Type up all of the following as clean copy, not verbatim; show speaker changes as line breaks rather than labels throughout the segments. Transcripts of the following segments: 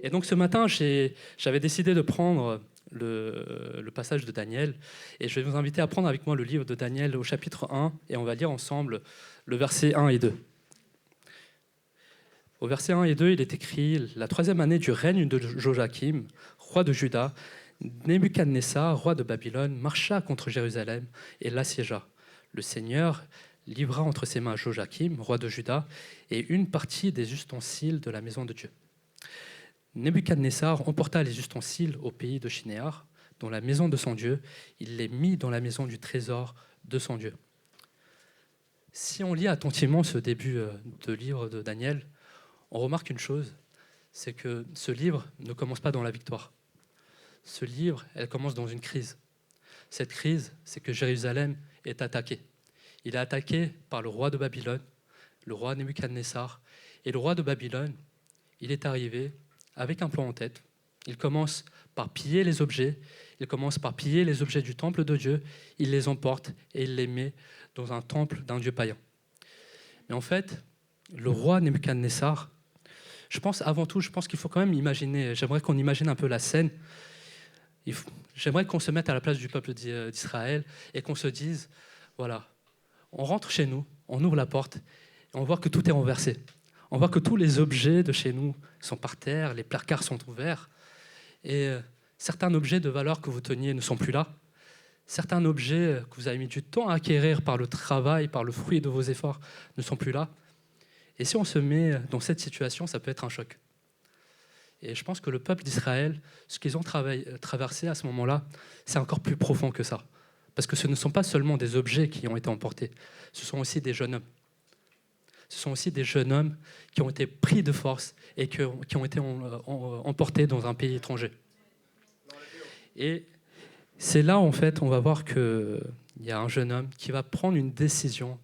Et donc ce matin, j'avais décidé de prendre le passage de Daniel, et je vais vous inviter à prendre avec moi le livre de Daniel au chapitre 1, et on va lire ensemble le verset 1 et 2. Au verset 1 et 2, il est écrit « La 3e année du règne de Joachim, roi de Juda, Nebuchadnezzar, roi de Babylone, marcha contre Jérusalem et l'assiégea. Le Seigneur livra entre ses mains Joachim, roi de Juda, et une partie des ustensiles de la maison de Dieu. Nebuchadnezzar emporta les ustensiles au pays de Shinéar, dans la maison de son Dieu. Il les mit dans la maison du trésor de son Dieu. » Si on lit attentivement ce début de livre de Daniel, on remarque une chose, c'est que ce livre ne commence pas dans la victoire. Ce livre, elle commence dans une crise. Cette crise, c'est que Jérusalem est attaqué. Il est attaqué par le roi de Babylone, le roi Nebuchadnezzar. Et le roi de Babylone, il est arrivé avec un plan en tête. Il commence par piller les objets. Il commence par piller les objets du temple de Dieu. Il les emporte et il les met dans un temple d'un dieu païen. Mais en fait, le roi Nebuchadnezzar, je pense qu'il faut quand même imaginer, j'aimerais qu'on imagine un peu la scène. J'aimerais qu'on se mette à la place du peuple d'Israël et qu'on se dise, voilà, on rentre chez nous, on ouvre la porte, et on voit que tout est renversé. On voit que tous les objets de chez nous sont par terre, les placards sont ouverts, et certains objets de valeur que vous teniez ne sont plus là. Certains objets que vous avez mis du temps à acquérir par le travail, par le fruit de vos efforts, ne sont plus là. Et si on se met dans cette situation, ça peut être un choc. Et je pense que le peuple d'Israël, ce qu'ils ont traversé à ce moment-là, c'est encore plus profond que ça. Parce que ce ne sont pas seulement des objets qui ont été emportés, ce sont aussi des jeunes hommes. Ce sont aussi des jeunes hommes qui ont été pris de force et qui ont été emportés dans un pays étranger. Et c'est là, en fait, on va voir qu'il y a un jeune homme qui va prendre une décision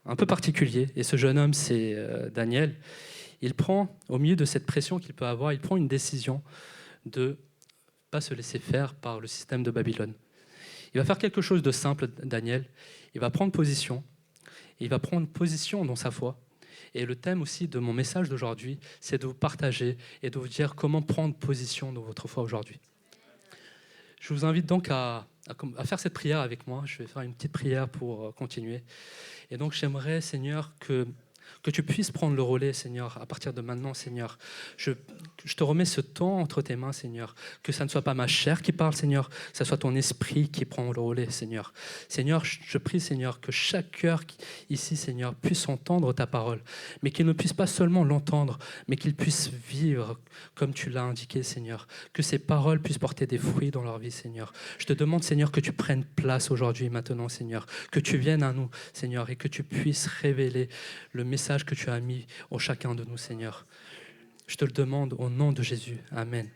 un peu particulière. Et ce jeune homme, c'est Daniel. Il prend, au milieu de cette pression qu'il peut avoir, il prend une décision de ne pas se laisser faire par le système de Babylone. Il va faire quelque chose de simple, Daniel. Il va prendre position. Il va prendre position dans sa foi. Et le thème aussi de mon message d'aujourd'hui, c'est de vous partager et de vous dire comment prendre position dans votre foi aujourd'hui. Je vous invite donc à faire cette prière avec moi. Je vais faire une petite prière pour continuer. Et donc j'aimerais, Seigneur, que tu puisses prendre le relais, Seigneur, à partir de maintenant, Seigneur. Je te remets ce temps entre tes mains, Seigneur. Que ça ne soit pas ma chair qui parle, Seigneur, que ça soit ton esprit qui prend le relais, Seigneur. Seigneur, je prie, Seigneur, que chaque cœur ici, Seigneur, puisse entendre ta parole, mais qu'il ne puisse pas seulement l'entendre, mais qu'il puisse vivre comme tu l'as indiqué, Seigneur. Que ces paroles puissent porter des fruits dans leur vie, Seigneur. Je te demande, Seigneur, que tu prennes place aujourd'hui, maintenant, Seigneur. Que tu viennes à nous, Seigneur, et que tu puisses révéler le message que tu as mis en chacun de nous, Seigneur. Je te le demande au nom de Jésus. Amen.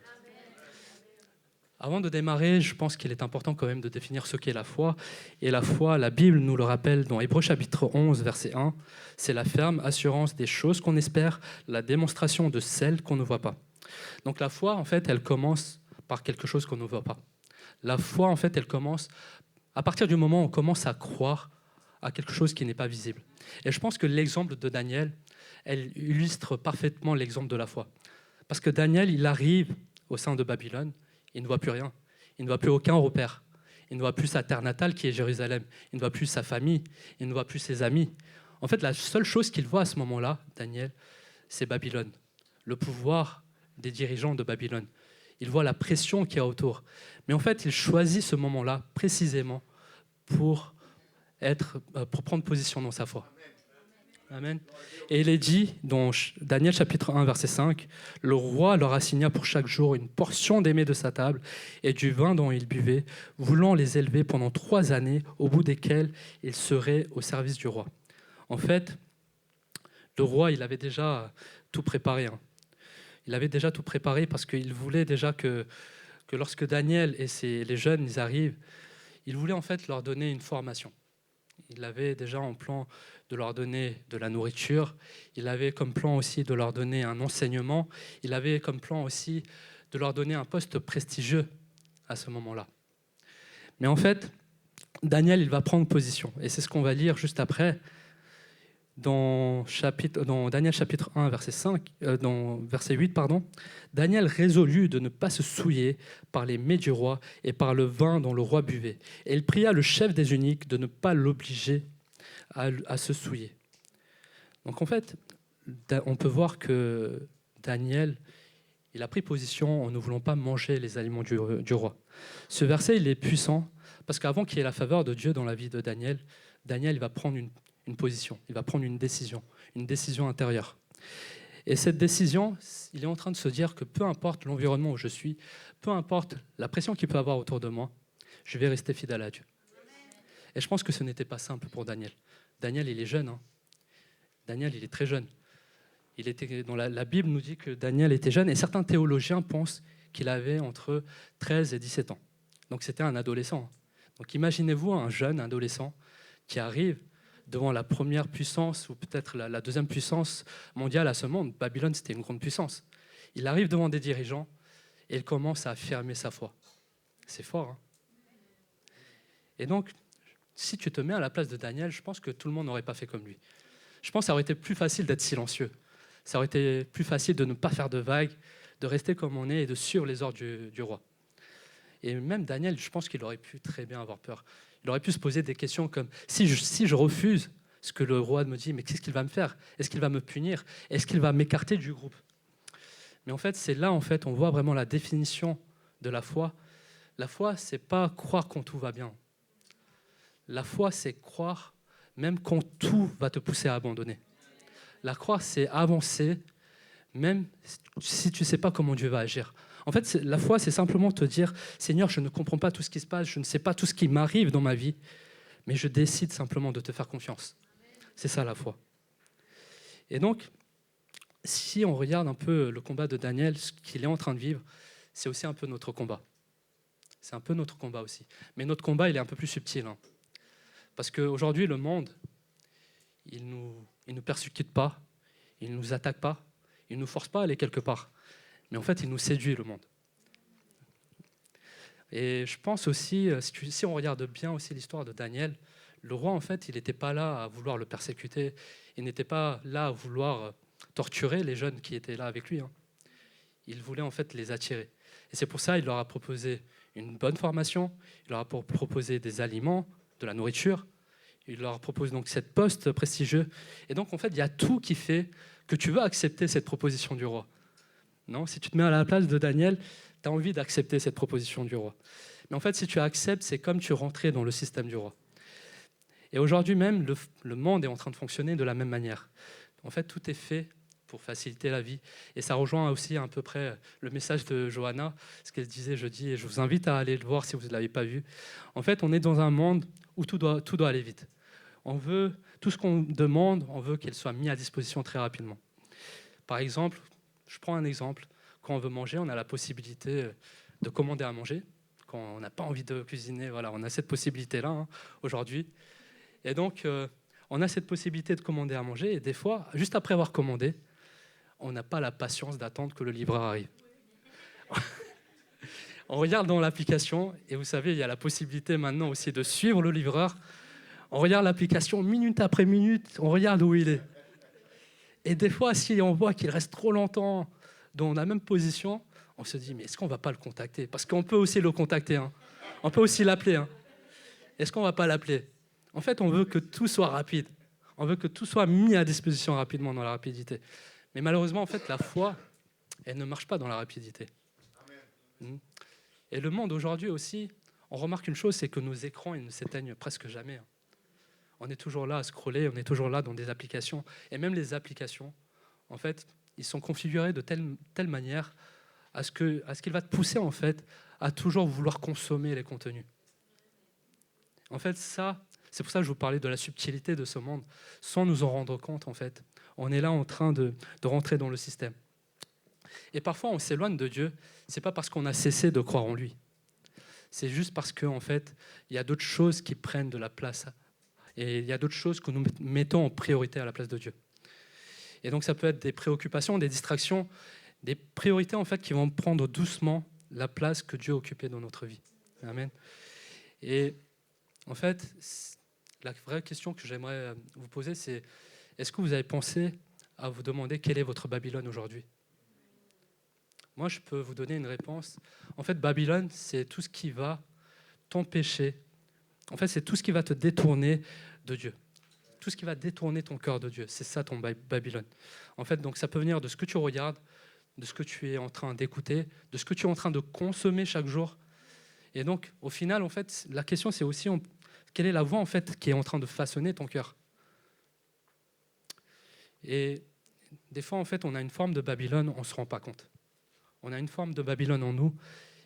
Avant de démarrer, je pense qu'il est important quand même de définir ce qu'est la foi. Et la foi, la Bible nous le rappelle dans Hébreux chapitre 11, verset 1, c'est la ferme assurance des choses qu'on espère, la démonstration de celles qu'on ne voit pas. Donc la foi, en fait, elle commence par quelque chose qu'on ne voit pas. La foi, en fait, elle commence à partir du moment où on commence à croire à quelque chose qui n'est pas visible. Et je pense que l'exemple de Daniel, elle illustre parfaitement l'exemple de la foi. Parce que Daniel, il arrive au sein de Babylone, il ne voit plus rien, il ne voit plus aucun repère, il ne voit plus sa terre natale qui est Jérusalem, il ne voit plus sa famille, il ne voit plus ses amis. En fait, la seule chose qu'il voit à ce moment-là, Daniel, c'est Babylone, le pouvoir des dirigeants de Babylone. Il voit la pression qu'il y a autour. Mais en fait, il choisit ce moment-là précisément pour prendre position dans sa foi. Amen. Et il est dit dans Daniel chapitre 1, verset 5, « Le roi leur assigna pour chaque jour une portion des mets de sa table et du vin dont ils buvaient, voulant les élever pendant 3 années, au bout desquelles ils seraient au service du roi. » En fait, le roi, il avait déjà tout préparé. Il avait déjà tout préparé parce qu'il voulait déjà que lorsque Daniel et les jeunes ils arrivent, il voulait en fait leur donner une formation. Il avait déjà en plan de leur donner de la nourriture, il avait comme plan aussi de leur donner un enseignement, il avait comme plan aussi de leur donner un poste prestigieux à ce moment-là. Mais en fait, Daniel, il va prendre position, et c'est ce qu'on va lire juste après. Dans Daniel chapitre 1, verset 8, pardon, Daniel résolut de ne pas se souiller par les mets du roi et par le vin dont le roi buvait. Et il pria le chef des eunuques de ne pas l'obliger à se souiller. Donc en fait, on peut voir que Daniel, il a pris position en ne voulant pas manger les aliments du roi. Ce verset, il est puissant parce qu'avant qu'il y ait la faveur de Dieu dans la vie de Daniel, Daniel il va prendre une position, il va prendre une décision intérieure. Et cette décision, il est en train de se dire que peu importe l'environnement où je suis, peu importe la pression qu'il peut avoir autour de moi, je vais rester fidèle à Dieu. Et je pense que ce n'était pas simple pour Daniel. Daniel, il est jeune. Daniel, il est très jeune. La Bible nous dit que Daniel était jeune, et certains théologiens pensent qu'il avait entre 13 et 17 ans. Donc c'était un adolescent. Donc imaginez-vous un jeune adolescent qui arrive devant la première puissance, ou peut-être la deuxième puissance mondiale à ce monde. Babylone, c'était une grande puissance. Il arrive devant des dirigeants et il commence à affirmer sa foi. C'est fort. Et donc, si tu te mets à la place de Daniel, je pense que tout le monde n'aurait pas fait comme lui. Je pense que ça aurait été plus facile d'être silencieux. Ça aurait été plus facile de ne pas faire de vagues, de rester comme on est et de suivre les ordres du roi. Et même Daniel, je pense qu'il aurait pu très bien avoir peur. Il aurait pu se poser des questions comme si je refuse ce que le roi me dit, mais qu'est-ce qu'il va me faire? Est-ce qu'il va me punir? Est-ce qu'il va m'écarter du groupe? Mais en fait, c'est là on voit vraiment la définition de la foi. La foi, c'est pas croire quand tout va bien. La foi, c'est croire même quand tout va te pousser à abandonner. La croire, c'est avancer même si tu ne sais pas comment Dieu va agir. En fait, la foi, c'est simplement te dire, Seigneur, je ne comprends pas tout ce qui se passe, je ne sais pas tout ce qui m'arrive dans ma vie, mais je décide simplement de te faire confiance. C'est ça la foi. Et donc, si on regarde un peu le combat de Daniel, ce qu'il est en train de vivre, c'est aussi un peu notre combat. C'est un peu notre combat aussi. Mais notre combat, il est un peu plus subtil. Parce qu'aujourd'hui, le monde, il nous persécute pas, il ne nous attaque pas, il ne nous force pas à aller quelque part. Mais en fait, il nous séduit, le monde. Et je pense aussi, si on regarde bien aussi l'histoire de Daniel, le roi, en fait, il n'était pas là à vouloir le persécuter, il n'était pas là à vouloir torturer les jeunes qui étaient là avec lui. Il voulait en fait les attirer. Et c'est pour ça qu'il leur a proposé une bonne formation, il leur a proposé des aliments, de la nourriture, il leur propose donc cette poste prestigieux. Et donc, en fait, il y a tout qui fait que tu veux accepter cette proposition du roi. Non, si tu te mets à la place de Daniel, tu as envie d'accepter cette proposition du roi. Mais en fait, si tu acceptes, c'est comme tu rentrais dans le système du roi. Et aujourd'hui même, le monde est en train de fonctionner de la même manière. En fait, tout est fait pour faciliter la vie. Et ça rejoint aussi à peu près le message de Johanna, ce qu'elle disait jeudi, et je vous invite à aller le voir si vous ne l'avez pas vu. En fait, on est dans un monde où tout doit aller vite. Tout ce qu'on demande, on veut qu'il soit mis à disposition très rapidement. Par exemple, je prends un exemple. Quand on veut manger, on a la possibilité de commander à manger. Quand on n'a pas envie de cuisiner, voilà, on a cette possibilité-là aujourd'hui. Et donc, on a cette possibilité de commander à manger. Et des fois, juste après avoir commandé, on n'a pas la patience d'attendre que le livreur arrive. On regarde dans l'application, et vous savez, il y a la possibilité maintenant aussi de suivre le livreur. On regarde l'application minute après minute, on regarde où il est. Et des fois, si on voit qu'il reste trop longtemps dans la même position, on se dit, mais est-ce qu'on ne va pas le contacter? Parce qu'on peut aussi le contacter. On peut aussi l'appeler. Est-ce qu'on ne va pas l'appeler? En fait, on veut que tout soit rapide. On veut que tout soit mis à disposition rapidement dans la rapidité. Mais malheureusement, en fait, la foi, elle ne marche pas dans la rapidité. Amen. Et le monde aujourd'hui aussi, on remarque une chose, c'est que nos écrans, ils ne s'éteignent presque jamais. On est toujours là à scroller, on est toujours là dans des applications. Et même les applications, en fait, ils sont configurés de telle manière à ce qu'il va te pousser, en fait, à toujours vouloir consommer les contenus. En fait, c'est pour ça que je vous parlais de la subtilité de ce monde, sans nous en rendre compte, en fait. On est là en train de rentrer dans le système. Et parfois, on s'éloigne de Dieu, c'est pas parce qu'on a cessé de croire en lui. C'est juste parce qu'en fait, il y a d'autres choses qui prennent de la place. Et il y a d'autres choses que nous mettons en priorité à la place de Dieu. Et donc, ça peut être des préoccupations, des distractions, des priorités, en fait, qui vont prendre doucement la place que Dieu a occupée dans notre vie. Amen. Et en fait, la vraie question que j'aimerais vous poser, c'est Est-ce que vous avez pensé à vous demander quelle est votre Babylone aujourd'hui? Moi, je peux vous donner une réponse. En fait, Babylone, c'est tout ce qui va t'empêcher. En fait, c'est tout ce qui va te détourner de Dieu. Tout ce qui va détourner ton cœur de Dieu. C'est ça ton Babylone. En fait, donc ça peut venir de ce que tu regardes, de ce que tu es en train d'écouter, de ce que tu es en train de consommer chaque jour. Et donc, au final, en fait, la question, c'est aussi quelle est la voie en fait qui est en train de façonner ton cœur. Et des fois, en fait, on a une forme de Babylone, on ne se rend pas compte. On a une forme de Babylone en nous,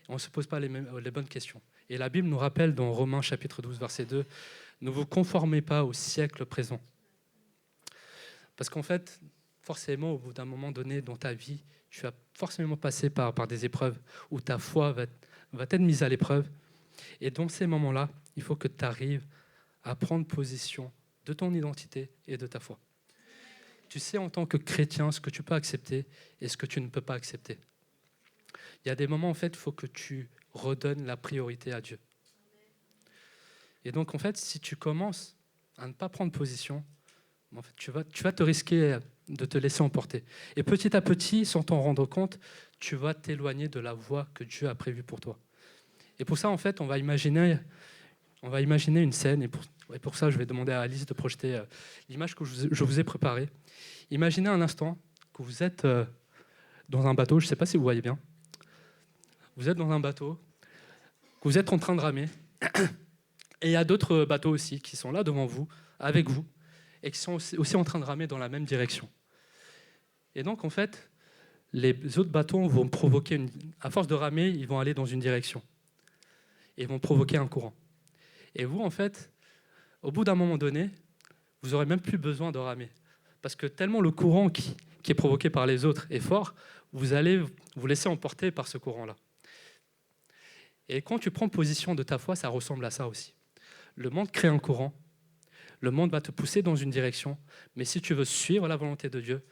on ne se pose pas les bonnes questions. Et la Bible nous rappelle dans Romains chapitre 12, verset 2, « Ne vous conformez pas au siècle présent ». Parce qu'en fait, forcément, au bout d'un moment donné dans ta vie, tu vas forcément passer par des épreuves où ta foi va être mise à l'épreuve. Et dans ces moments-là, il faut que tu arrives à prendre position de ton identité et de ta foi. Tu sais en tant que chrétien ce que tu peux accepter et ce que tu ne peux pas accepter. Il y a des moments, en fait, il faut que tu redonnes la priorité à Dieu. Et donc, en fait, si tu commences à ne pas prendre position, en fait, tu vas te risquer de te laisser emporter. Et petit à petit, sans t'en rendre compte, tu vas t'éloigner de la voie que Dieu a prévue pour toi. Et pour ça, en fait, on va imaginer une scène. Et pour ça, je vais demander à Alice de projeter l'image que je vous ai préparée. Imaginez un instant que vous êtes dans un bateau. Je ne sais pas si vous voyez bien. Vous êtes dans un bateau, que vous êtes en train de ramer. Et il y a d'autres bateaux aussi qui sont là devant vous, avec vous, et qui sont aussi en train de ramer dans la même direction. Et donc, en fait, les autres bateaux vont provoquer, à force de ramer, ils vont aller dans une direction. Et ils vont provoquer un courant. Et vous, en fait, au bout d'un moment donné, vous n'aurez même plus besoin de ramer. Parce que tellement le courant qui est provoqué par les autres est fort, vous allez vous laisser emporter par ce courant-là. Et quand tu prends position de ta foi, ça ressemble à ça aussi. Le monde crée un courant, le monde va te pousser dans une direction, mais si tu veux suivre la volonté de Dieu,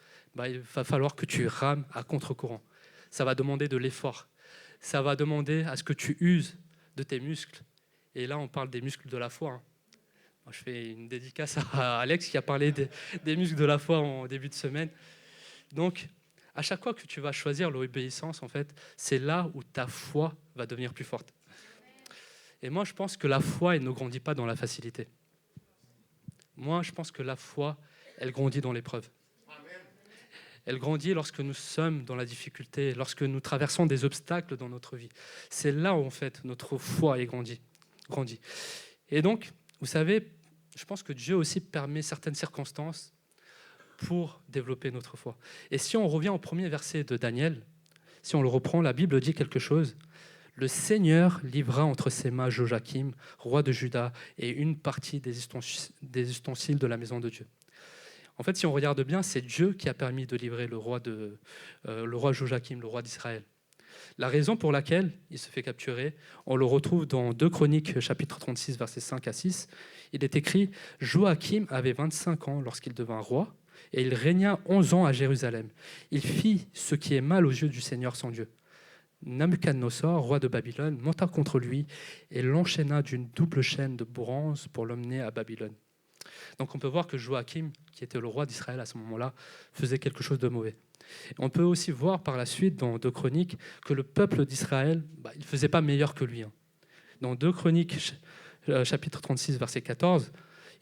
il va falloir que tu rames à contre-courant. Ça va demander de l'effort, ça va demander à ce que tu uses de tes muscles. Et là, on parle des muscles de la foi. Moi, je fais une dédicace à Alex qui a parlé des muscles de la foi en début de semaine. Donc, à chaque fois que tu vas choisir l'obéissance, en fait, c'est là où ta foi va devenir plus forte. Et moi, je pense que la foi, elle ne grandit pas dans la facilité. Moi, je pense que la foi, elle grandit dans l'épreuve. Elle grandit lorsque nous sommes dans la difficulté, lorsque nous traversons des obstacles dans notre vie. C'est là où, en fait, notre foi est grandit. Et donc, vous savez, je pense que Dieu aussi permet certaines circonstances pour développer notre foi. Et si on revient au premier verset de Daniel, si on le reprend, la Bible dit quelque chose. Le Seigneur livra entre ses mains Joachim, roi de Juda, et une partie des ustensiles de la maison de Dieu. En fait, si on regarde bien, c'est Dieu qui a permis de livrer le roi Joachim, le roi d'Israël. La raison pour laquelle il se fait capturer, on le retrouve dans 2 Chroniques, chapitre 36, versets 5 à 6. Il est écrit « Joachim avait 25 ans lorsqu'il devint roi, et il régna 11 ans à Jérusalem. Il fit ce qui est mal aux yeux du Seigneur son Dieu. Nabuchodonosor, roi de Babylone, monta contre lui et l'enchaîna d'une double chaîne de bronze pour l'emmener à Babylone. » Donc on peut voir que Joachim, qui était le roi d'Israël à ce moment-là, faisait quelque chose de mauvais. On peut aussi voir par la suite dans 2 Chroniques que le peuple d'Israël, il ne faisait pas meilleur que lui. Dans 2 Chroniques, chapitre 36, verset 14,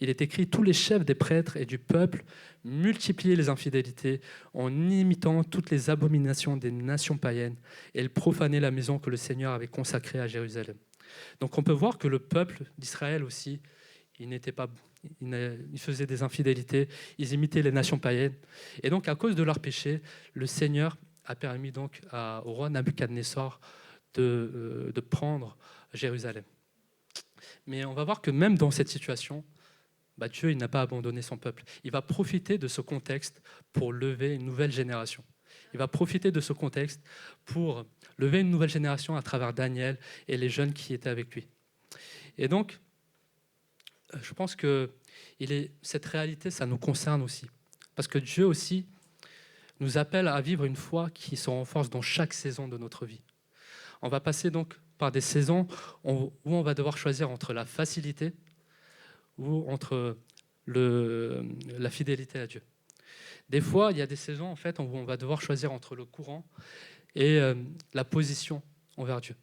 il est écrit « Tous les chefs des prêtres et du peuple multipliaient les infidélités en imitant toutes les abominations des nations païennes et ils profanaient la maison que le Seigneur avait consacrée à Jérusalem. » Donc on peut voir que le peuple d'Israël aussi, ils faisaient des infidélités, ils imitaient les nations païennes. Et donc à cause de leur péché, le Seigneur a permis donc au roi Nabuchodonosor de prendre Jérusalem. Mais on va voir que même dans cette situation, Dieu, il n'a pas abandonné son peuple. Il va profiter de ce contexte pour lever une nouvelle génération. Il va profiter de ce contexte pour lever une nouvelle génération à travers Daniel et les jeunes qui étaient avec lui. Et donc, je pense que cette réalité, ça nous concerne aussi. Parce que Dieu aussi nous appelle à vivre une foi qui se renforce dans chaque saison de notre vie. On va passer donc par des saisons où on va devoir choisir entre la facilité ou entre la fidélité à Dieu. Des fois, il y a des saisons en fait, où on va devoir choisir entre le courant et la position envers Dieu.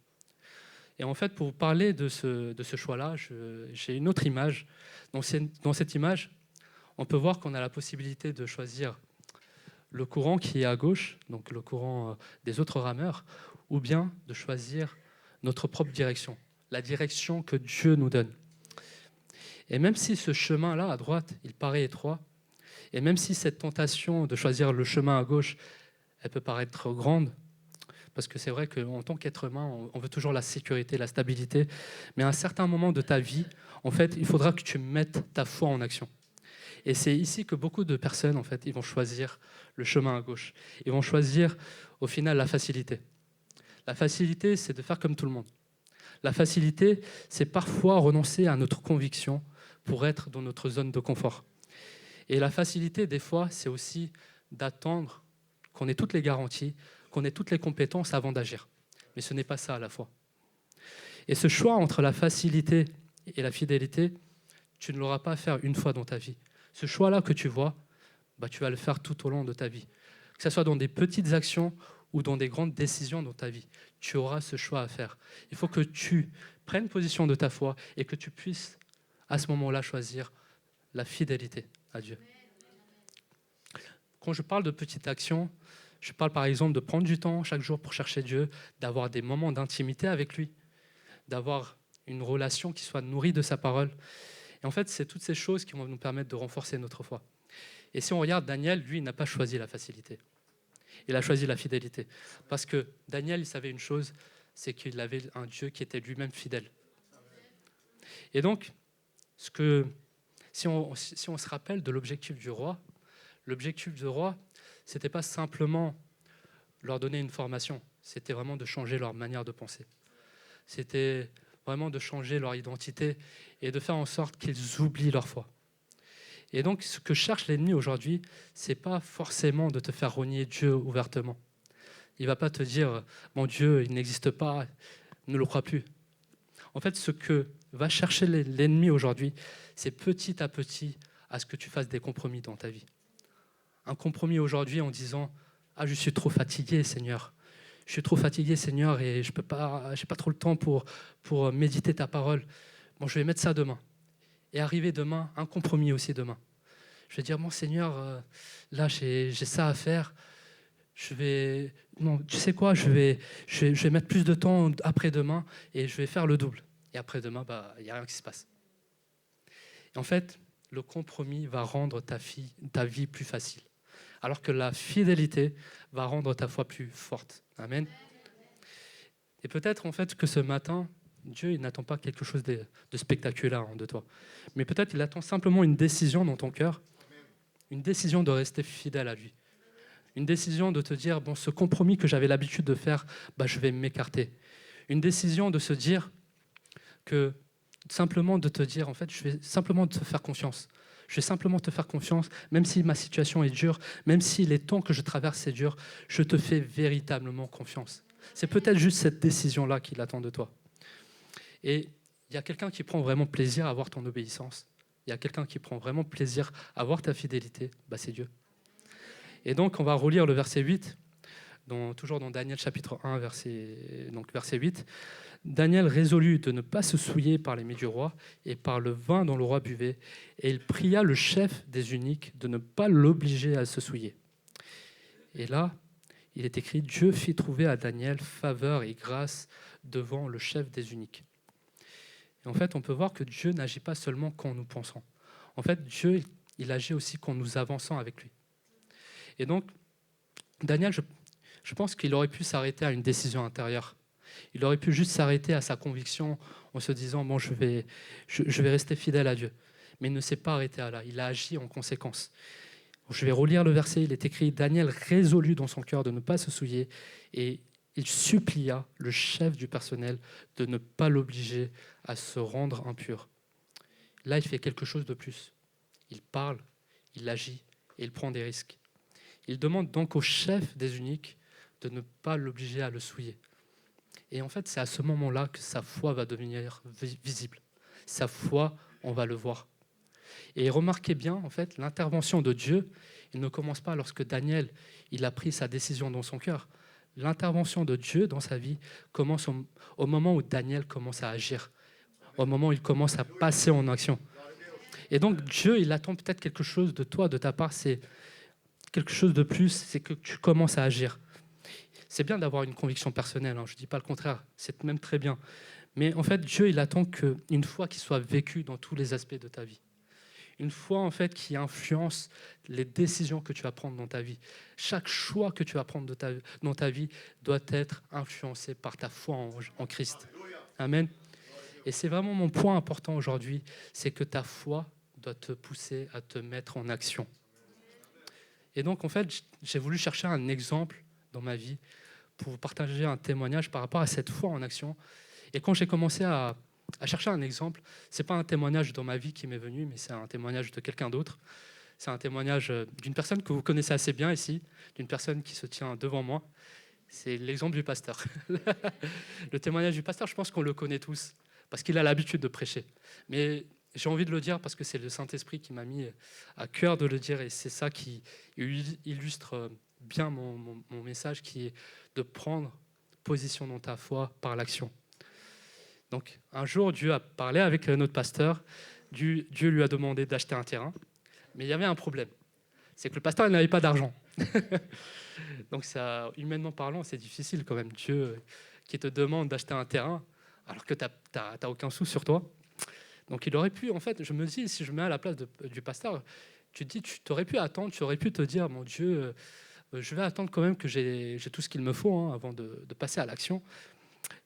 Et en fait, pour vous parler de ce choix-là, j'ai une autre image. Dans cette image, on peut voir qu'on a la possibilité de choisir le courant qui est à gauche, donc le courant des autres rameurs, ou bien de choisir notre propre direction, la direction que Dieu nous donne. Et même si ce chemin-là, à droite, il paraît étroit, et même si cette tentation de choisir le chemin à gauche, elle peut paraître grande, parce que c'est vrai qu'en tant qu'être humain, on veut toujours la sécurité, la stabilité, mais à un certain moment de ta vie, en fait, il faudra que tu mettes ta foi en action. Et c'est ici que beaucoup de personnes, en fait, ils vont choisir le chemin à gauche. Ils vont choisir, au final, la facilité. La facilité, c'est de faire comme tout le monde. La facilité, c'est parfois renoncer à notre conviction pour être dans notre zone de confort. Et la facilité, des fois, c'est aussi d'attendre qu'on ait toutes les garanties, qu'on ait toutes les compétences avant d'agir. Mais ce n'est pas ça à la fois. Et ce choix entre la facilité et la fidélité, tu ne l'auras pas à faire une fois dans ta vie. Ce choix-là que tu vois, tu vas le faire tout au long de ta vie. Que ce soit dans des petites actions ou dans des grandes décisions dans ta vie, tu auras ce choix à faire. Il faut que tu prennes position de ta foi et que tu puisses, à ce moment-là, choisir la fidélité à Dieu. Quand je parle de petites actions, je parle par exemple de prendre du temps chaque jour pour chercher Dieu, d'avoir des moments d'intimité avec lui, d'avoir une relation qui soit nourrie de sa parole. Et en fait, c'est toutes ces choses qui vont nous permettre de renforcer notre foi. Et si on regarde Daniel, lui, il n'a pas choisi la facilité. Il a choisi la fidélité. Parce que Daniel, il savait une chose, c'est qu'il avait un Dieu qui était lui-même fidèle. Et donc, si on se rappelle de l'objectif du roi, ce n'était pas simplement leur donner une formation, c'était vraiment de changer leur manière de penser. C'était vraiment de changer leur identité et de faire en sorte qu'ils oublient leur foi. Et donc, ce que cherche l'ennemi aujourd'hui, c'est pas forcément de te faire renier Dieu ouvertement. Il va pas te dire, mon Dieu, il n'existe pas, ne le crois plus. En fait, ce que va chercher l'ennemi aujourd'hui, c'est petit à petit à ce que tu fasses des compromis dans ta vie. Un compromis aujourd'hui en disant, je suis trop fatigué, Seigneur. Je suis trop fatigué, Seigneur, et je peux pas, j'ai pas trop le temps pour méditer ta parole. Bon, je vais mettre ça demain. Et arriver demain, un compromis aussi demain. Je vais dire, mon Seigneur, là, j'ai ça à faire. Non, tu sais quoi, je vais mettre plus de temps après-demain et je vais faire le double. Et après-demain, il n'y a rien qui se passe. Et en fait, le compromis va rendre ta vie plus facile. Alors que la fidélité va rendre ta foi plus forte. Amen. Et peut-être en fait que ce matin, Dieu il n'attend pas quelque chose de spectaculaire de toi. Mais peut-être il attend simplement une décision dans ton cœur, une décision de rester fidèle à lui. Une décision de te dire, bon, ce compromis que j'avais l'habitude de faire, je vais m'écarter. Une décision de se dire que, simplement de te dire, en fait, je vais simplement te faire confiance. Je vais simplement te faire confiance, même si ma situation est dure, même si les temps que je traverse c'est dur, je te fais véritablement confiance. C'est peut-être juste cette décision-là qu'il attend de toi. Et il y a quelqu'un qui prend vraiment plaisir à voir ton obéissance. Il y a quelqu'un qui prend vraiment plaisir à voir ta fidélité. C'est Dieu. Et donc, on va relire le verset 8, toujours dans Daniel chapitre 1, verset 8. Daniel résolut de ne pas se souiller par les mets du roi et par le vin dont le roi buvait, et il pria le chef des eunuques de ne pas l'obliger à se souiller. Et là, il est écrit, Dieu fit trouver à Daniel faveur et grâce devant le chef des eunuques. Et en fait, on peut voir que Dieu n'agit pas seulement quand nous pensons. En fait, Dieu, il agit aussi quand nous avançons avec lui. Et donc, Daniel, je pense qu'il aurait pu s'arrêter à une décision intérieure. Il aurait pu juste s'arrêter à sa conviction en se disant, bon, je vais rester fidèle à Dieu. Mais il ne s'est pas arrêté à là, il a agi en conséquence. Je vais relire le verset, il est écrit, Daniel résolut dans son cœur de ne pas se souiller et il supplia le chef du personnel de ne pas l'obliger à se rendre impur. Là, il fait quelque chose de plus. Il parle, il agit et il prend des risques. Il demande donc au chef des eunuques de ne pas l'obliger à le souiller. Et en fait, c'est à ce moment-là que sa foi va devenir visible. Sa foi, on va le voir. Et remarquez bien, en fait, l'intervention de Dieu, il ne commence pas lorsque Daniel il a pris sa décision dans son cœur. L'intervention de Dieu dans sa vie commence au moment où Daniel commence à agir, au moment où il commence à passer en action. Et donc Dieu, il attend peut-être quelque chose de toi, de ta part, c'est quelque chose de plus, c'est que tu commences à agir. C'est bien d'avoir une conviction personnelle, hein, je ne dis pas le contraire, c'est même très bien. Mais en fait, Dieu, il attend qu'une foi qui soit vécue dans tous les aspects de ta vie. Une foi, en fait, qui influence les décisions que tu vas prendre dans ta vie. Chaque choix que tu vas prendre dans ta vie doit être influencé par ta foi en Christ. Amen. Et c'est vraiment mon point important aujourd'hui, c'est que ta foi doit te pousser à te mettre en action. Et donc, en fait, j'ai voulu chercher un exemple dans ma vie pour vous partager un témoignage par rapport à cette foi en action. Et quand j'ai commencé à chercher un exemple, ce n'est pas un témoignage dans ma vie qui m'est venu, mais c'est un témoignage de quelqu'un d'autre. C'est un témoignage d'une personne que vous connaissez assez bien ici, d'une personne qui se tient devant moi. C'est l'exemple du pasteur. Le témoignage du pasteur, je pense qu'on le connaît tous, parce qu'il a l'habitude de prêcher. Mais j'ai envie de le dire parce que c'est le Saint-Esprit qui m'a mis à cœur de le dire, et c'est ça qui illustre bien mon message, qui est de prendre position dans ta foi par l'action. Donc, un jour, Dieu a parlé avec notre pasteur. Dieu lui a demandé d'acheter un terrain. Mais il y avait un problème. C'est que le pasteur n'avait pas d'argent. Donc, ça, humainement parlant, c'est difficile quand même. Dieu qui te demande d'acheter un terrain alors que tu n'as aucun sou sur toi. Donc, il aurait pu, en fait, je me dis, si je me mets à la place du pasteur, tu te dis, tu aurais pu attendre, tu aurais pu te dire, mon Dieu, je vais attendre quand même que j'ai tout ce qu'il me faut hein, avant de passer à l'action.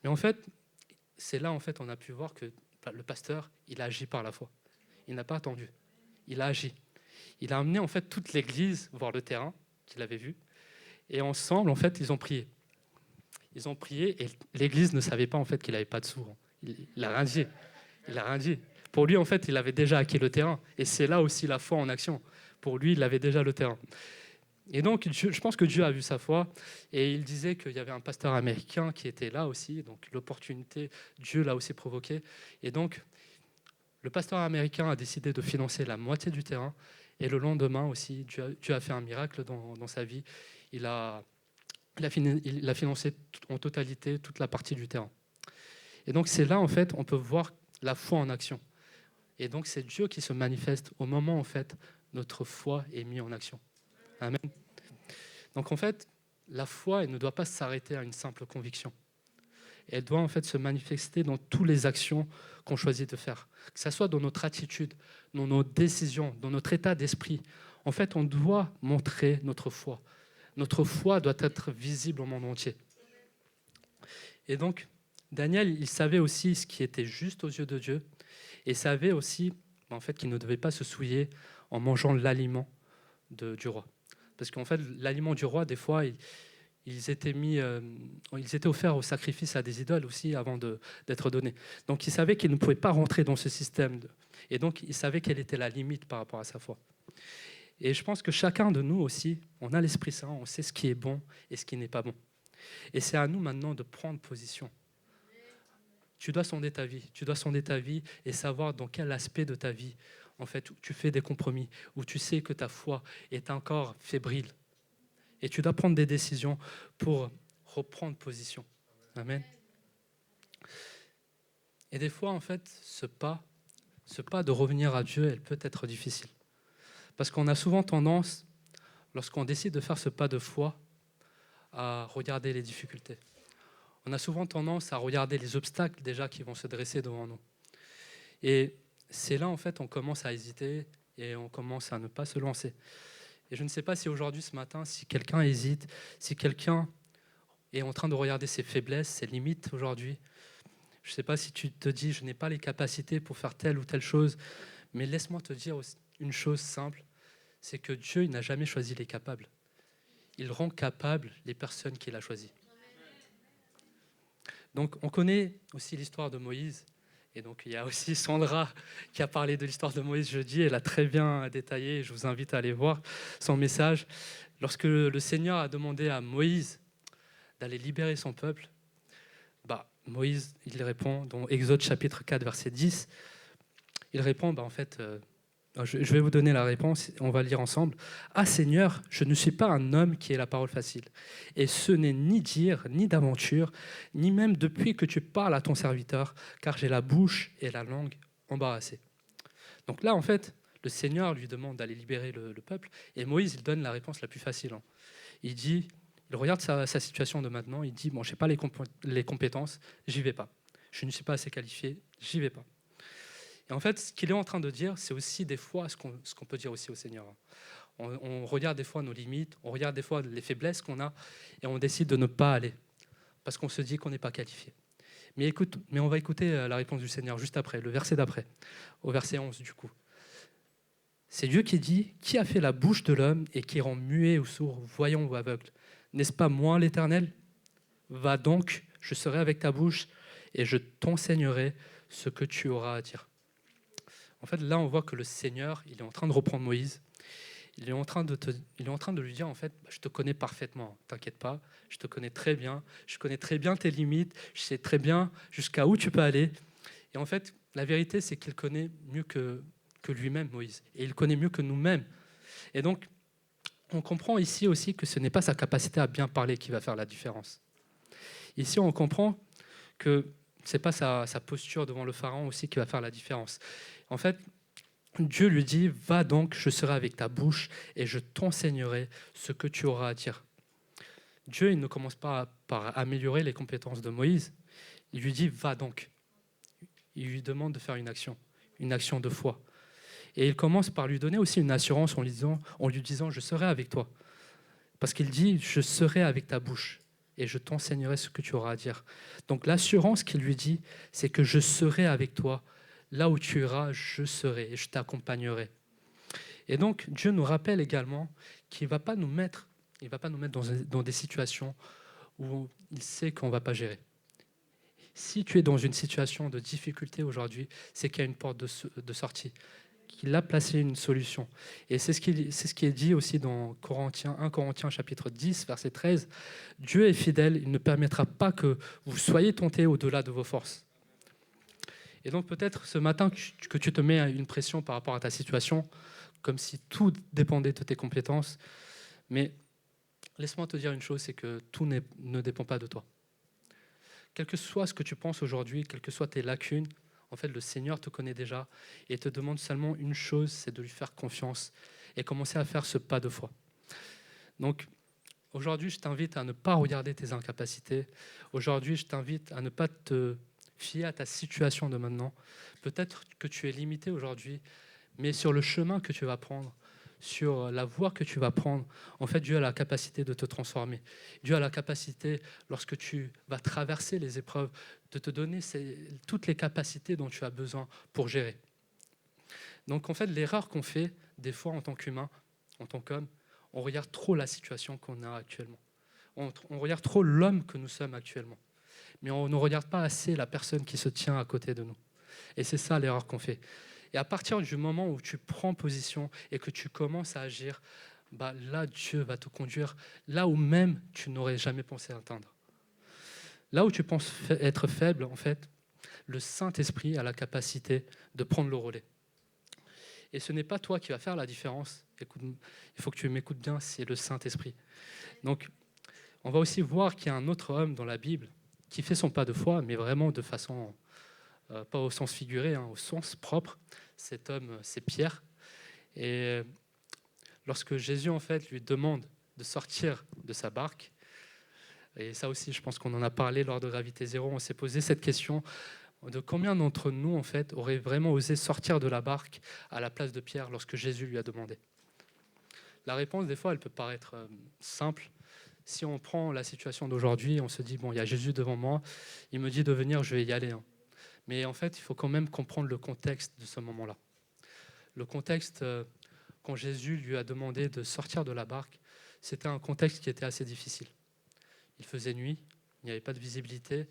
Mais en fait, c'est là, en fait, on a pu voir que le pasteur, il a agi par la foi. Il n'a pas attendu. Il a agi. Il a amené, en fait, toute l'église voir le terrain qu'il avait vu. Et ensemble, en fait, ils ont prié. Ils ont prié et l'église ne savait pas, en fait, qu'il n'avait pas de sous. Il n'a rien dit. Il n'a rien dit. Pour lui, en fait, il avait déjà acquis le terrain. Et c'est là aussi la foi en action. Pour lui, il avait déjà le terrain. Et donc, je pense que Dieu a vu sa foi, et il disait qu'il y avait un pasteur américain qui était là aussi, donc l'opportunité, Dieu l'a aussi provoquée. Et donc, le pasteur américain a décidé de financer la moitié du terrain, et le lendemain aussi, Dieu a fait un miracle dans sa vie. Il a financé en totalité toute la partie du terrain. Et donc, c'est là, en fait, on peut voir la foi en action. Et donc, c'est Dieu qui se manifeste au moment, en fait, notre foi est mise en action. Amen. Donc en fait, la foi, elle ne doit pas s'arrêter à une simple conviction. Elle doit en fait se manifester dans toutes les actions qu'on choisit de faire. Que ce soit dans notre attitude, dans nos décisions, dans notre état d'esprit. En fait, on doit montrer notre foi. Notre foi doit être visible au monde entier. Et donc, Daniel, il savait aussi ce qui était juste aux yeux de Dieu, et savait aussi en fait, qu'il ne devait pas se souiller en mangeant l'aliment du roi. Parce qu'en fait, l'aliment du roi, des fois, ils étaient offerts au sacrifice à des idoles aussi avant d'être donnés. Donc, il savait qu'il ne pouvait pas rentrer dans ce système. Et donc, il savait quelle était la limite par rapport à sa foi. Et je pense que chacun de nous aussi, on a l'Esprit Saint, on sait ce qui est bon et ce qui n'est pas bon. Et c'est à nous maintenant de prendre position. Tu dois sonder ta vie. Tu dois sonder ta vie et savoir dans quel aspect de ta vie, en fait, où tu fais des compromis, où tu sais que ta foi est encore fébrile. Et tu dois prendre des décisions pour reprendre position. Amen. Et des fois, en fait, ce pas de revenir à Dieu, elle peut être difficile. Parce qu'on a souvent tendance, lorsqu'on décide de faire ce pas de foi, à regarder les difficultés. On a souvent tendance à regarder les obstacles déjà qui vont se dresser devant nous. Et c'est là, en fait, on commence à hésiter et on commence à ne pas se lancer. Et je ne sais pas si aujourd'hui, ce matin, si quelqu'un hésite, si quelqu'un est en train de regarder ses faiblesses, ses limites aujourd'hui. Je ne sais pas si tu te dis, je n'ai pas les capacités pour faire telle ou telle chose, mais laisse-moi te dire une chose simple, c'est que Dieu, il n'a jamais choisi les capables. Il rend capables les personnes qu'il a choisies. Donc, on connaît aussi l'histoire de Moïse. Et donc, il y a aussi Sandra qui a parlé de l'histoire de Moïse jeudi. Elle a très bien détaillé. Je vous invite à aller voir son message. Lorsque le Seigneur a demandé à Moïse d'aller libérer son peuple, Moïse, il répond dans Exode chapitre 4, verset 10. Il répond, en fait, Je vais vous donner la réponse, on va lire ensemble. Ah Seigneur, je ne suis pas un homme qui ait la parole facile. Et ce n'est ni dire, ni d'aventure, ni même depuis que tu parles à ton serviteur, car j'ai la bouche et la langue embarrassées. Donc là, en fait, le Seigneur lui demande d'aller libérer le peuple, et Moïse, il donne la réponse la plus facile. Il dit, il regarde sa situation de maintenant, il dit, bon, je n'ai pas les compétences, j'y vais pas. Je ne suis pas assez qualifié, j'y vais pas. Et en fait, ce qu'il est en train de dire, c'est aussi des fois ce qu'on peut dire aussi au Seigneur. On regarde des fois nos limites, on regarde des fois les faiblesses qu'on a, et on décide de ne pas aller, parce qu'on se dit qu'on n'est pas qualifié. Mais on va écouter la réponse du Seigneur juste après, le verset d'après, au verset 11 du coup. C'est Dieu qui dit, « Qui a fait la bouche de l'homme et qui rend muet ou sourd, voyant ou aveugle? N'est-ce pas moi l'Éternel? Va donc, je serai avec ta bouche et je t'enseignerai ce que tu auras à dire. » En fait, là, on voit que le Seigneur, il est en train de reprendre Moïse. Il est en train de lui dire, en fait, je te connais parfaitement, t'inquiète pas, je te connais très bien, je connais très bien tes limites, je sais très bien jusqu'à où tu peux aller. Et en fait, la vérité, c'est qu'il connaît mieux que lui-même, Moïse. Et il connaît mieux que nous-mêmes. Et donc, on comprend ici aussi que ce n'est pas sa capacité à bien parler qui va faire la différence. Ici, on comprend que ce n'est pas sa posture devant le pharaon aussi qui va faire la différence. En fait, Dieu lui dit, « Va donc, je serai avec ta bouche et je t'enseignerai ce que tu auras à dire. » Dieu, il ne commence pas par améliorer les compétences de Moïse. Il lui dit, « Va donc. » Il lui demande de faire une action de foi. Et il commence par lui donner aussi une assurance en lui disant, « Je serai avec toi. » Parce qu'il dit, « Je serai avec ta bouche et je t'enseignerai ce que tu auras à dire. » Donc l'assurance qu'il lui dit, c'est que je serai avec toi. Là où tu iras, je serai et je t'accompagnerai. Et donc Dieu nous rappelle également qu'il ne va pas nous mettre dans des situations où il sait qu'on ne va pas gérer. Si tu es dans une situation de difficulté aujourd'hui, c'est qu'il y a une porte de sortie, qu'il a placé une solution. Et c'est ce qui est dit aussi dans 1 Corinthiens chapitre 10, verset 13. « Dieu est fidèle, il ne permettra pas que vous soyez tentés au-delà de vos forces. » Et donc peut-être ce matin que tu te mets une pression par rapport à ta situation, comme si tout dépendait de tes compétences. Mais laisse-moi te dire une chose, c'est que tout ne dépend pas de toi. Quel que soit ce que tu penses aujourd'hui, quelles que soient tes lacunes, en fait, le Seigneur te connaît déjà et te demande seulement une chose, c'est de lui faire confiance et commencer à faire ce pas de foi. Donc, aujourd'hui, je t'invite à ne pas regarder tes incapacités. Aujourd'hui, je t'invite à ne pas te fier à ta situation de maintenant. Peut-être que tu es limité aujourd'hui, mais sur le chemin que tu vas prendre, sur la voie que tu vas prendre, en fait, Dieu a la capacité de te transformer. Dieu a la capacité, lorsque tu vas traverser les épreuves, de te donner toutes les capacités dont tu as besoin pour gérer. Donc, en fait, l'erreur qu'on fait, des fois, en tant qu'humain, en tant qu'homme, on regarde trop la situation qu'on a actuellement. On regarde trop l'homme que nous sommes actuellement. Mais on ne regarde pas assez la personne qui se tient à côté de nous. Et c'est ça l'erreur qu'on fait. Et à partir du moment où tu prends position et que tu commences à agir, là, Dieu va te conduire là où même tu n'aurais jamais pensé atteindre. Là où tu penses être faible, en fait, le Saint-Esprit a la capacité de prendre le relais. Et ce n'est pas toi qui vas faire la différence. Écoute, il faut que tu m'écoutes bien, c'est le Saint-Esprit. Donc, on va aussi voir qu'il y a un autre homme dans la Bible qui fait son pas de foi, mais vraiment de façon, pas au sens figuré, au sens propre. Cet homme, c'est Pierre. Et lorsque Jésus, en fait, lui demande de sortir de sa barque, et ça aussi, je pense qu'on en a parlé lors de Gravité Zéro, on s'est posé cette question de combien d'entre nous, en fait, auraient vraiment osé sortir de la barque à la place de Pierre lorsque Jésus lui a demandé. La réponse, des fois, elle peut paraître simple. Si on prend la situation d'aujourd'hui, on se dit, bon, il y a Jésus devant moi, il me dit de venir, je vais y aller. Mais en fait, il faut quand même comprendre le contexte de ce moment-là. Le contexte, quand Jésus lui a demandé de sortir de la barque, c'était un contexte qui était assez difficile. Il faisait nuit, il n'y avait pas de visibilité.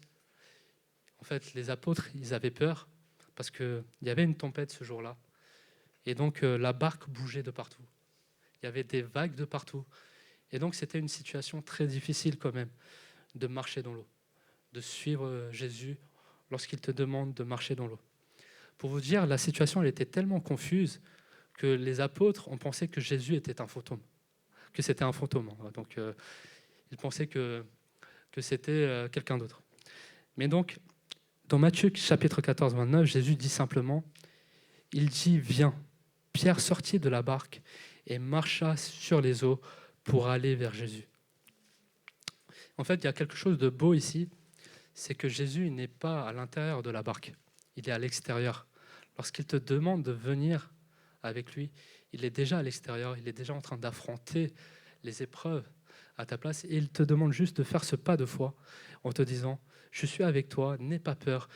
En fait, les apôtres, ils avaient peur parce qu'il y avait une tempête ce jour-là. Et donc, la barque bougeait de partout. Il y avait des vagues de partout. Et donc, c'était une situation très difficile quand même de marcher dans l'eau, de suivre Jésus lorsqu'il te demande de marcher dans l'eau. Pour vous dire, la situation elle était tellement confuse que les apôtres ont pensé que Jésus était un fantôme, que c'était un fantôme. Donc, ils pensaient que c'était quelqu'un d'autre. Mais donc, dans Matthieu chapitre 14, 29, Jésus dit simplement, il dit « Viens ». Pierre sortit de la barque et marcha sur les eaux pour aller vers Jésus. En fait, il y a quelque chose de beau ici, c'est que Jésus n'est pas à l'intérieur de la barque, il est à l'extérieur. Lorsqu'il te demande de venir avec lui, il est déjà à l'extérieur, il est déjà en train d'affronter les épreuves à ta place et il te demande juste de faire ce pas de foi en te disant « Je suis avec toi, n'aie pas peur ».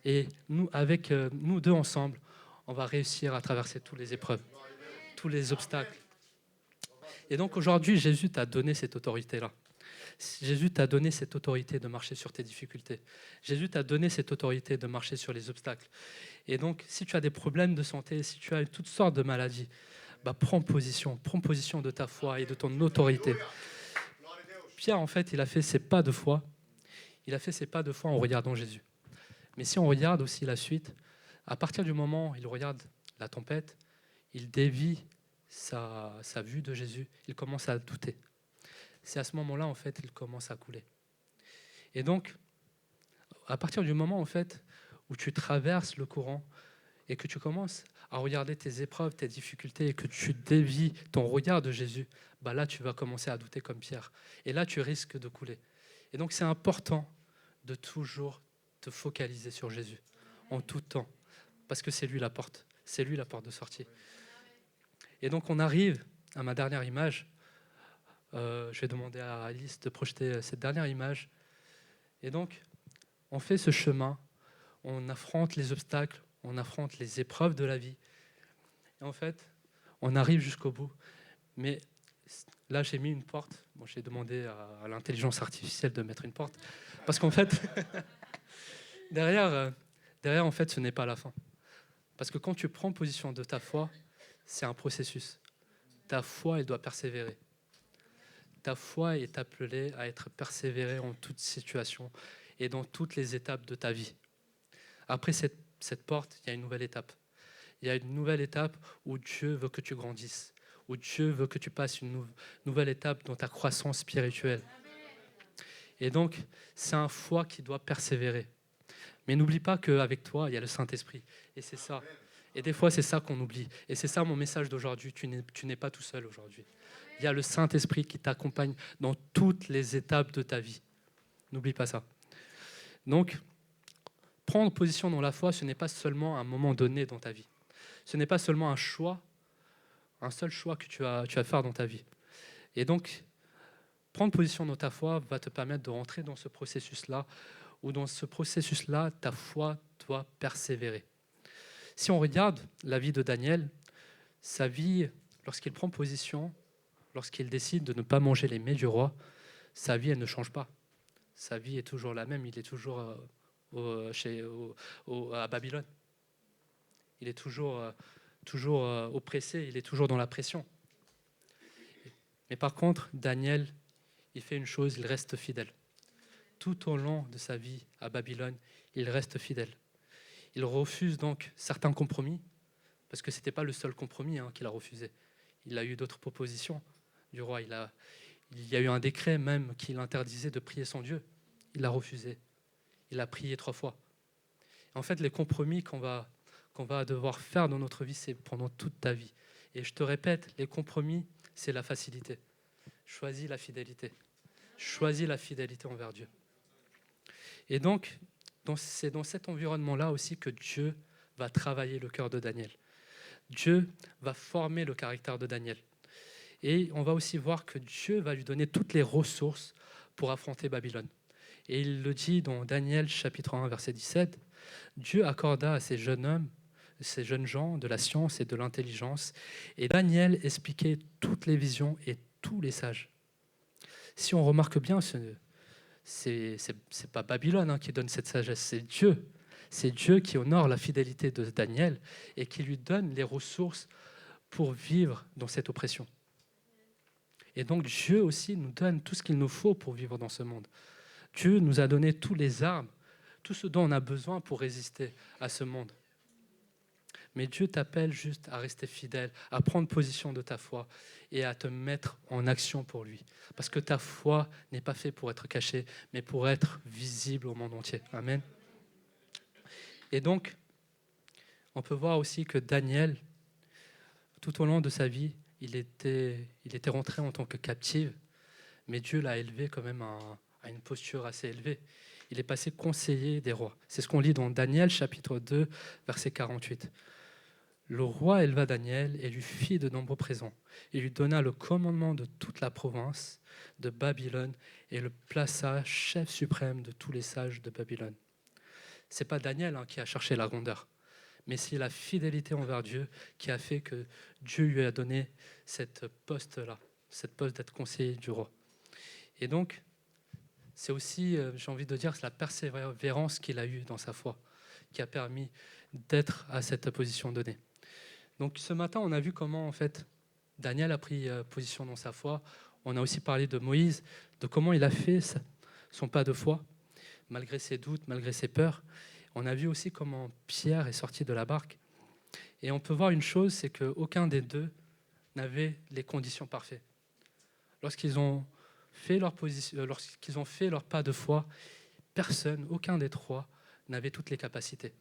Et nous, avec nous deux ensemble, on va réussir à traverser toutes les épreuves, tous les obstacles. Et donc aujourd'hui, Jésus t'a donné cette autorité-là. Jésus t'a donné cette autorité de marcher sur tes difficultés. Jésus t'a donné cette autorité de marcher sur les obstacles. Et donc, si tu as des problèmes de santé, si tu as toutes sortes de maladies, prends position de ta foi et de ton autorité. Pierre, en fait, il a fait ses pas de foi. Il a fait ses pas de foi en regardant Jésus. Mais si on regarde aussi la suite, à partir du moment où il regarde la tempête, il dévie sa vue de Jésus, il commence à douter. C'est à ce moment-là, en fait, il commence à couler. Et donc, à partir du moment, en fait, où tu traverses le courant et que tu commences à regarder tes épreuves, tes difficultés et que tu dévies ton regard de Jésus, là, tu vas commencer à douter comme Pierre. Et là, tu risques de couler. Et donc, c'est important de toujours te focaliser sur Jésus en tout temps, parce que c'est lui la porte de sortie. Et donc, on arrive à ma dernière image. Je vais demander à Alice de projeter cette dernière image. Et donc, on fait ce chemin, on affronte les obstacles, on affronte les épreuves de la vie. Et en fait, on arrive jusqu'au bout. Mais là, j'ai mis une porte. Bon, j'ai demandé à l'intelligence artificielle de mettre une porte. Parce qu'en fait, derrière, en fait, ce n'est pas la fin. Parce que quand tu prends position de ta foi, c'est un processus. Ta foi, elle doit persévérer. Ta foi est appelée à être persévérée en toute situation et dans toutes les étapes de ta vie. Après cette porte, il y a une nouvelle étape. Il y a une nouvelle étape où Dieu veut que tu grandisses, où Dieu veut que tu passes une nouvelle étape dans ta croissance spirituelle. Et donc, c'est un foi qui doit persévérer. Mais n'oublie pas qu'avec toi, il y a le Saint-Esprit. Et c'est ça. Et des fois, c'est ça qu'on oublie. Et c'est ça mon message d'aujourd'hui. Tu n'es pas tout seul aujourd'hui. Il y a le Saint-Esprit qui t'accompagne dans toutes les étapes de ta vie. N'oublie pas ça. Donc, prendre position dans la foi, ce n'est pas seulement un moment donné dans ta vie. Ce n'est pas seulement un choix, un seul choix que tu vas faire dans ta vie. Et donc, prendre position dans ta foi va te permettre de rentrer dans ce processus-là, où dans ce processus-là, ta foi doit persévérer. Si on regarde la vie de Daniel, sa vie, lorsqu'il prend position, lorsqu'il décide de ne pas manger les mets du roi, sa vie, elle ne change pas. Sa vie est toujours la même, il est toujours à Babylone. Il est toujours oppressé, il est toujours dans la pression. Mais par contre, Daniel, il fait une chose, il reste fidèle. Tout au long de sa vie à Babylone, il reste fidèle. Il refuse donc certains compromis, parce que ce n'était pas le seul compromis qu'il a refusé. Il a eu d'autres propositions du roi. Il y a eu un décret même qui l'interdisait de prier son Dieu. Il l'a refusé. Il a prié 3 fois. En fait, les compromis qu'on va devoir faire dans notre vie, c'est pendant toute ta vie. Et je te répète, les compromis, c'est la facilité. Choisis la fidélité. Choisis la fidélité envers Dieu. Et donc, c'est dans cet environnement-là aussi que Dieu va travailler le cœur de Daniel. Dieu va former le caractère de Daniel. Et on va aussi voir que Dieu va lui donner toutes les ressources pour affronter Babylone. Et il le dit dans Daniel chapitre 1, verset 17, « Dieu accorda à ces jeunes hommes, ces jeunes gens, de la science et de l'intelligence, et Daniel expliquait toutes les visions et tous les sages. » Si on remarque bien, c'est pas Babylone qui donne cette sagesse, c'est Dieu. C'est Dieu qui honore la fidélité de Daniel et qui lui donne les ressources pour vivre dans cette oppression. Et donc Dieu aussi nous donne tout ce qu'il nous faut pour vivre dans ce monde. Dieu nous a donné tous les armes, tout ce dont on a besoin pour résister à ce monde. Mais Dieu t'appelle juste à rester fidèle, à prendre position de ta foi et à te mettre en action pour lui. Parce que ta foi n'est pas faite pour être cachée, mais pour être visible au monde entier. Amen. Et donc, on peut voir aussi que Daniel, tout au long de sa vie, il était rentré en tant que captif, mais Dieu l'a élevé quand même à une posture assez élevée. Il est passé conseiller des rois. C'est ce qu'on lit dans Daniel chapitre 2, verset 48. Le roi éleva Daniel et lui fit de nombreux présents. Il lui donna le commandement de toute la province de Babylone et le plaça chef suprême de tous les sages de Babylone. Ce n'est pas Daniel qui a cherché la grandeur, mais c'est la fidélité envers Dieu qui a fait que Dieu lui a donné cette poste-là, cette poste d'être conseiller du roi. Et donc, c'est aussi, j'ai envie de dire, c'est la persévérance qu'il a eue dans sa foi qui a permis d'être à cette position donnée. Donc ce matin, on a vu comment en fait Daniel a pris position dans sa foi. On a aussi parlé de Moïse, de comment il a fait son pas de foi, malgré ses doutes, malgré ses peurs. On a vu aussi comment Pierre est sorti de la barque. Et on peut voir une chose, c'est qu'aucun des deux n'avait les conditions parfaites. Lorsqu'ils ont fait leur pas de foi, personne, aucun des trois, n'avait toutes les capacités.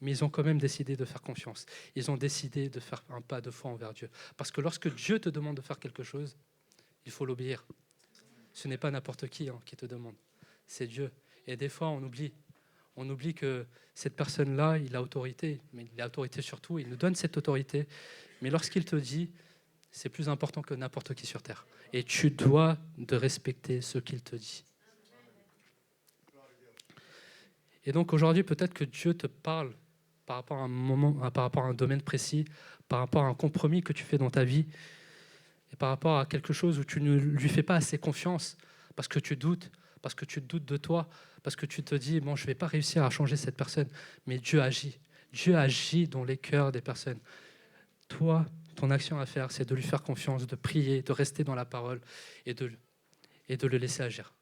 Mais ils ont quand même décidé de faire confiance. Ils ont décidé de faire un pas de foi envers Dieu. Parce que lorsque Dieu te demande de faire quelque chose, il faut l'obéir. Ce n'est pas n'importe qui qui te demande, c'est Dieu. Et des fois, on oublie que cette personne-là, il a autorité, mais il a autorité sur tout, il nous donne cette autorité. Mais lorsqu'il te dit, c'est plus important que n'importe qui sur terre. Et tu dois de respecter ce qu'il te dit. Et donc aujourd'hui, peut-être que Dieu te parle par rapport à un moment, par rapport à un domaine précis, par rapport à un compromis que tu fais dans ta vie, et par rapport à quelque chose où tu ne lui fais pas assez confiance, parce que tu doutes de toi, parce que tu te dis, bon, je ne vais pas réussir à changer cette personne, mais Dieu agit. Dieu agit dans les cœurs des personnes. Toi, ton action à faire, c'est de lui faire confiance, de prier, de rester dans la parole et de le laisser agir.